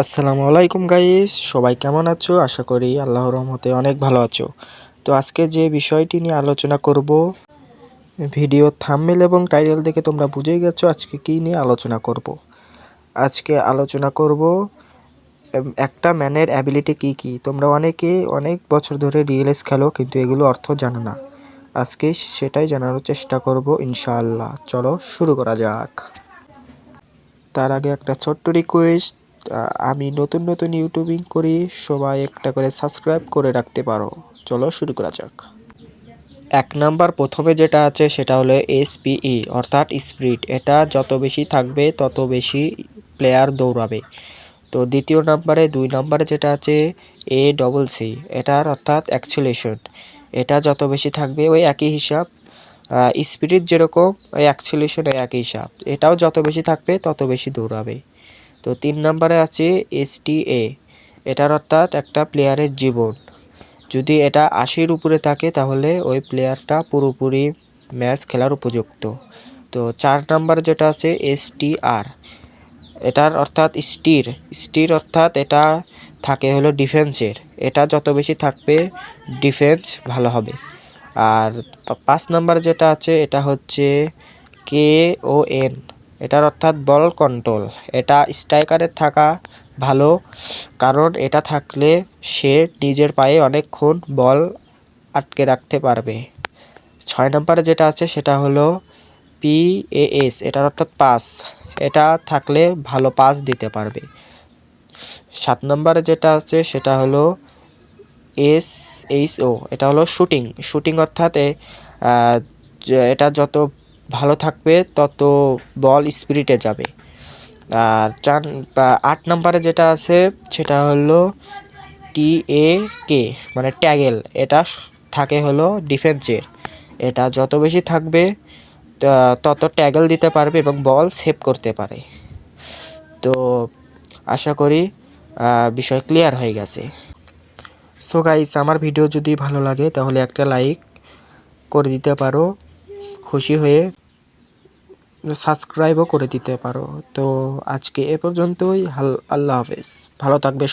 আসসালামু আলাইকুম গাইস, সবাই কেমন আছো? আশা করি আল্লাহর রহমতে অনেক ভালো আছো। তো আজকে যে বিষয়টি নিয়ে আলোচনা করব, ভিডিও থাম্বনেল এবং টাইটেল দেখে তোমরা বুঝেই গেছো আজকে কী নিয়ে আলোচনা করব। আজকে আলোচনা করব একটা ম্যানের অ্যাবিলিটি কী কী। তোমরা অনেকে অনেক বছর ধরে রিয়েলএস খেলো, কিন্তু এগুলো অর্থ জানো না। আজকে সেটাই জানার চেষ্টা করব ইনশাআল্লাহ। চলো শুরু করা যাক। তার আগে একটা ছোট্ট রিকোয়েস্ট, আমি নতুন ইউটিউবিং করি, সবাই একটা করে সাবস্ক্রাইব করে রাখতে পারো। চলো শুরু করা যাক। 1 নাম্বার প্রথমে যেটা আছে সেটা হলো SPE অর্থাৎ স্পিড। এটা যত বেশি থাকবে তত বেশি প্লেয়ার দৌড়াবে। তো দ্বিতীয় নাম্বারে 2 নাম্বারে যেটা আছে ACC, এটার অর্থাৎ অ্যাক্সিলারেশন। এটা যত বেশি থাকবে ওই একই হিসাব, স্পিরিট যেরকম ওই অ্যাক্সিলারেশন একই হিসাব, এটাও যত বেশি থাকবে তত বেশি দৌড়াবে। তো 3 নাম্বারে আছে STA, এটার অর্থাৎ একটা প্লেয়ারের জীবন। যদি এটা 80-র উপরে থাকে তাহলে ওই প্লেয়ারটা পুরোপুরি ম্যাচ খেলার উপযুক্ত। তো 4 নাম্বার যেটা আছে STR, এটার অর্থাৎ স্টির অর্থাৎ এটা থাকে হলো ডিফেন্সের। এটা যত বেশি থাকবে ডিফেন্স ভালো হবে। আর 5 নাম্বার যেটা আছে এটা হচ্ছে KON, এটার অর্থাৎ বল কন্ট্রোল। এটা স্ট্রাইকারের থাকা ভালো, কারণ এটা থাকলে সে নিজের পায়ে অনেকক্ষণ বল আটকে রাখতে পারবে। 6 নাম্বারে যেটা আছে সেটা হলো PAS, এটার অর্থাৎ পাস। এটা থাকলে ভালো পাস দিতে পারবে। 7 নাম্বারে যেটা আছে সেটা হলো SHO, এটা হলো শুটিং অর্থাৎ এটা যত ভালো থাকবে তত বল স্পিরিটে যাবে। আর 8 নাম্বারে যেটা আছে সেটা হলো TAK, মানে ট্যাগেল। এটা থাকে হলো ডিফেন্সের। এটা যত বেশি থাকবে তত ট্যাগেল দিতে পারবে এবং বল সেভ করতে পারে। তো আশা করি বিষয় ক্লিয়ার হয়ে গেছে। সো গাইস, আমার ভিডিও যদি ভালো লাগে তাহলে একটা লাইক করে দিতে পারো, খুশি হয়ে সাবস্ক্রাইবও করে দিতে পারো। তো আজকে এ পর্যন্তই। আল্লাহ হাফেজ, ভালো থাকবে।